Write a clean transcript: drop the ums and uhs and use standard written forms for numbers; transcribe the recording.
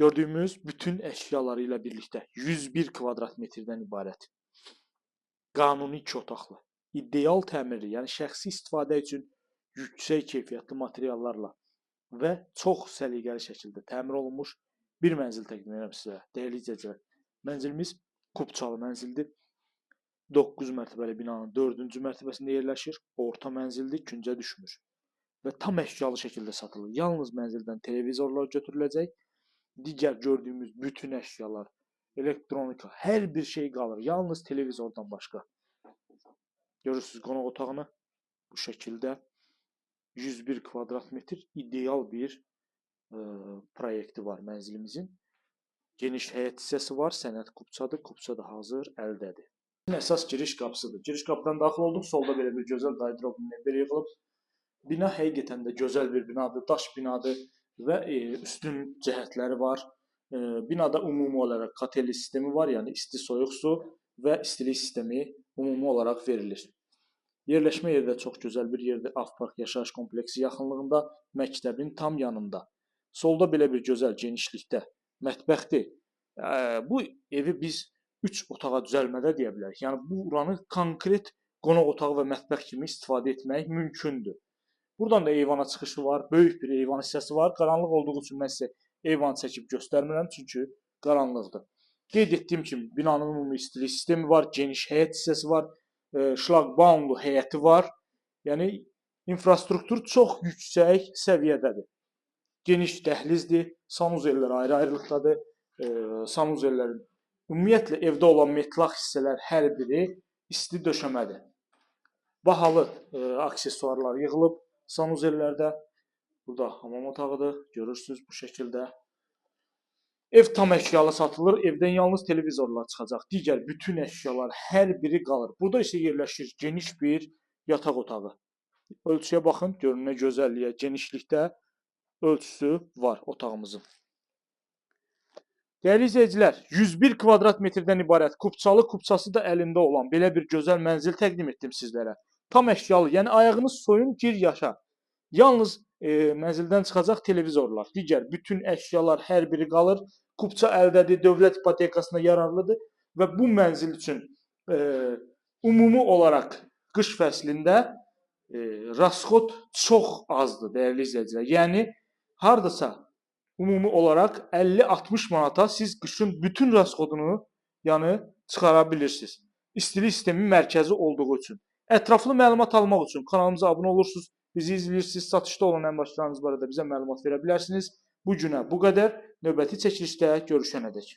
Gördüyümüz bütün əşyaları ilə birlikdə 101 kvadrat metrdən ibarət. Qanuni 2 otaqlı, ideal təmirli, yəni şəxsi istifadə üçün yüksək keyfiyyətli materiallarla və çox səliqəli şəkildə təmir olunmuş bir mənzil təqdim edirəm sizə. Dəyərli izləyicilər, mənzilimiz Kupçalı mənzildir. 9 mərtəbəli binanın 4-cü mərtəbəsində yerləşir. Orta mənzildir, küncə düşmür və tam əşyalı şəkildə satılır. Yalnız mənzildən televizorlar götürüləcək. Digər gördüyümüz bütün əşyalar, elektronika, hər bir şey qalır. Yalnız televizordan başqa. Görürsünüz qonaq otağını bu şəkildə 101 kvadrat metr ideal bir proyekti var mənzilimizin. Geniş həyət hissəsi var, sənəd kupçadır. Kupça da hazır, əldədir. Əsas giriş qapısıdır. Giriş qapıdan daxil olduq. Solda belə bir gözəl qardıroblu mebel yığılıb. Bina həqiqətən də gözəl bir binadır, daş binadır və üstün cəhətləri var. Binada ümumi olaraq kotelli sistemi var, yəni isti soyuq su və istilik sistemi ümumi olaraq verilir. Yerləşmə yeri də çox gözəl bir yerdir. Avpark yaşayış kompleksi yaxınlığında, məktəbin tam yanında. Solda belə bir gözəl genişlikdə mətbəxdir. Bu evi biz 3 otağa düzəlmədə deyə bilərik. Yəni buranı konkret qonaq otağı və mətbəx kimi istifadə etmək mümkündür. Buradan da eyvana çıxışı var, böyük bir eyvan hissəsi var. Qaranlıq olduğu üçün mən sizə eyvanı çəkib göstərmirəm, çünki qaranlıqdır. Qeyd etdiyim kimi binanın ümumi istilik sistemi var, geniş həyət hissəsi var, şlaqbaumlu həyəti var. Yəni infrastruktur çox yüksək səviyyədədir. Geniş dəhlizdir, sanuzellər ayrı-ayrılıqdadır. Sanuzellərin ümumiyyətlə evdə olan metlaq hissələr hər biri isti döşəmədir. Bahalı aksesuarlar yığılıb sanuzellərdə. Burada hamam otağıdır, görürsünüz bu şəkildə. Ev tam əşyalı satılır, evdən yalnız televizorlar çıxacaq. Digər bütün əşyalar hər biri qalır. Burada isə yerləşir geniş bir yataq otağı. Ölçüyə baxın, görün nə gözəlliyə, genişlikdə ölçüsü var otağımızın. Dəyərli izləyicilər, 101 kvadrat metrdən ibarət Kupçalı kupçası da əlində olan belə bir gözəl mənzil təqdim etdim sizlərə. Tam əşyalı, yəni ayağınız soyun, gir yaşa. Yalnız mənzildən çıxacaq televizorlar, digər bütün əşyalar hər biri qalır. Kupça əldədir, dövlət ipotekasına yararlıdır və bu mənzil üçün ümumi olaraq qış fəslində rasxod çox azdır, dəyərli izləyicilər. Yəni hardasa ümumi olaraq 50-60 manata siz qışın bütün rasxodunu çıxara bilirsiniz. İstilik sistemi mərkəzi olduğu üçün. Ətraflı məlumat almaq üçün kanalımıza abunə olursunuz, bizi izləyirsiniz, satışda olan əmlaklarınız barədə bizə məlumat verə bilərsiniz. Bu günə bu qədər, növbəti çəkilişdə görüşənədək.